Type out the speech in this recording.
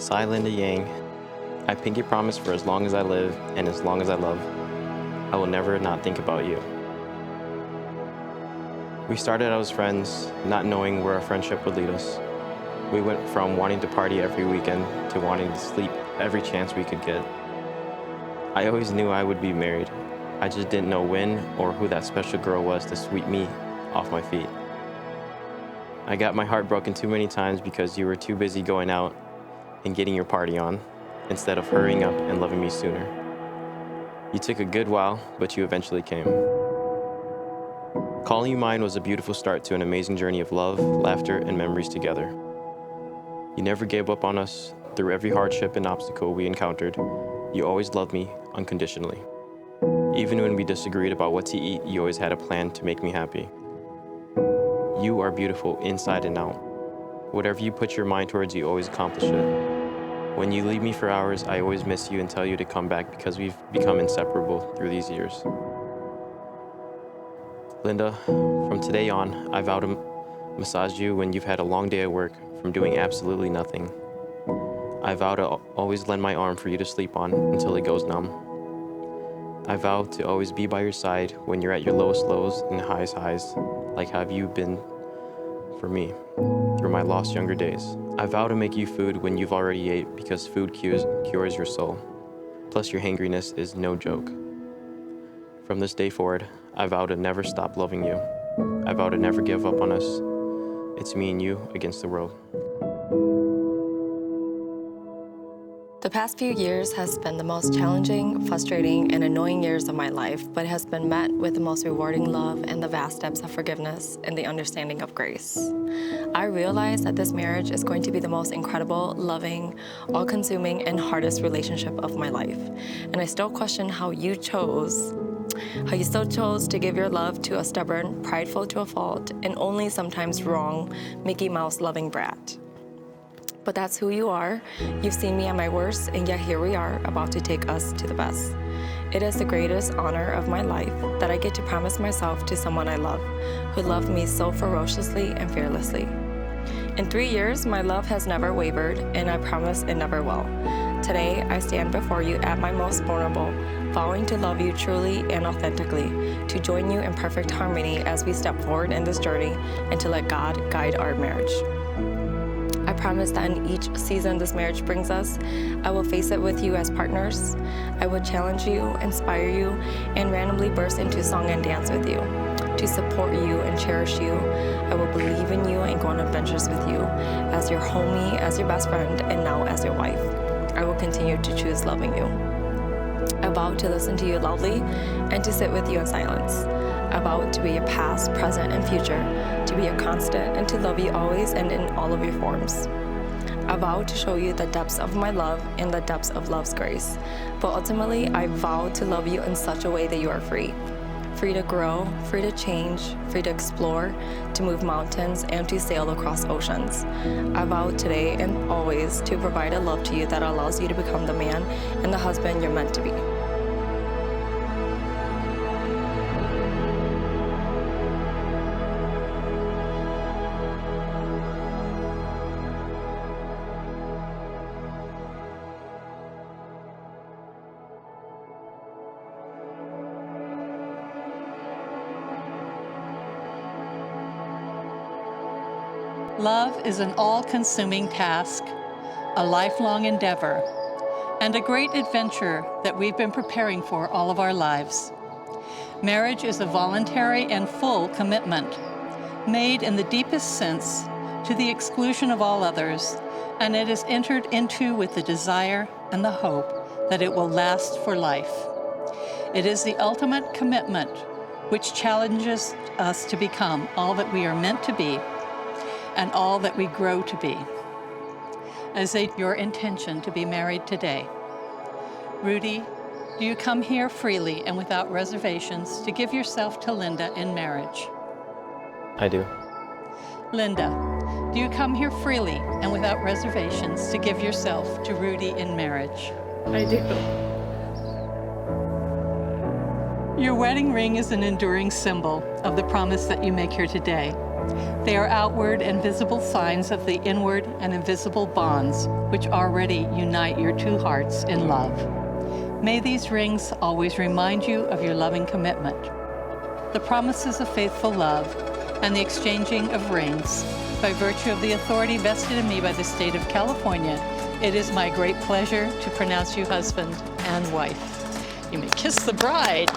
Sai Linda Yang, I pinky promise for as long as I live and as long as I love, I will never not think about you. We started out as friends, not knowing where our friendship would lead us. We went from wanting to party every weekend to wanting to sleep every chance we could get. I always knew I would be married. I just didn't know when or who that special girl was to sweep me off my feet. I got my heart broken too many times because you were too busy going out and getting your party on, instead of hurrying up and loving me sooner. You took a good while, but you eventually came. Calling you mine was a beautiful start to an amazing journey of love, laughter, and memories together. You never gave up on us through every hardship and obstacle we encountered. You always loved me unconditionally. Even when we disagreed about what to eat, you always had a plan to make me happy. You are beautiful inside and out. Whatever you put your mind towards, you always accomplish it. When you leave me for hours, I always miss you and tell you to come back because we've become inseparable through these years. Linda, from today on, I vow to massage you when you've had a long day at work from doing absolutely nothing. I vow to always lend my arm for you to sleep on until it goes numb. I vow to always be by your side when you're at your lowest lows and highest highs, like have you been for me through my lost younger days. I vow to make you food when you've already ate because food cures your soul. Plus your hangriness is no joke. From this day forward, I vow to never stop loving you. I vow to never give up on us. It's me and you against the world. The past few years has been the most challenging, frustrating, and annoying years of my life, but it has been met with the most rewarding love and the vast depths of forgiveness and the understanding of grace. I realize that this marriage is going to be the most incredible, loving, all-consuming, and hardest relationship of my life. And I still question how you still chose to give your love to a stubborn, prideful to a fault, and only sometimes wrong, Mickey Mouse loving brat. But that's who you are. You've seen me at my worst, and yet here we are, about to take us to the best. It is the greatest honor of my life that I get to promise myself to someone I love, who loved me so ferociously and fearlessly. In 3 years, my love has never wavered, and I promise it never will. Today, I stand before you at my most vulnerable, vowing to love you truly and authentically, to join you in perfect harmony as we step forward in this journey, and to let God guide our marriage. I promise that in each season this marriage brings us, I will face it with you as partners. I will challenge you, inspire you, and randomly burst into song and dance with you. To support you and cherish you, I will believe in you and go on adventures with you as your homie, as your best friend, and now as your wife. I will continue to choose loving you. I vow to listen to you loudly and to sit with you in silence. I vow to be your past, present, and future, to be a constant and to love you always and in all of your forms. I vow to show you the depths of my love and the depths of love's grace. But ultimately, I vow to love you in such a way that you are free. Free to grow, free to change, free to explore, to move mountains, and to sail across oceans. I vow today and always to provide a love to you that allows you to become the man and the husband you're meant to be. Love is an all-consuming task, a lifelong endeavor, and a great adventure that we've been preparing for all of our lives. Marriage is a voluntary and full commitment, made in the deepest sense to the exclusion of all others, and it is entered into with the desire and the hope that it will last for life. It is the ultimate commitment which challenges us to become all that we are meant to be and all that we grow to be. Is it your intention to be married today? Rudy, do you come here freely and without reservations to give yourself to Linda in marriage? I do. Linda, do you come here freely and without reservations to give yourself to Rudy in marriage? I do. Your wedding ring is an enduring symbol of the promise that you make here today. They are outward and visible signs of the inward and invisible bonds which already unite your two hearts in love. May these rings always remind you of your loving commitment. The promises of faithful love and the exchanging of rings, by virtue of the authority vested in me by the state of California, it is my great pleasure to pronounce you husband and wife. You may kiss the bride.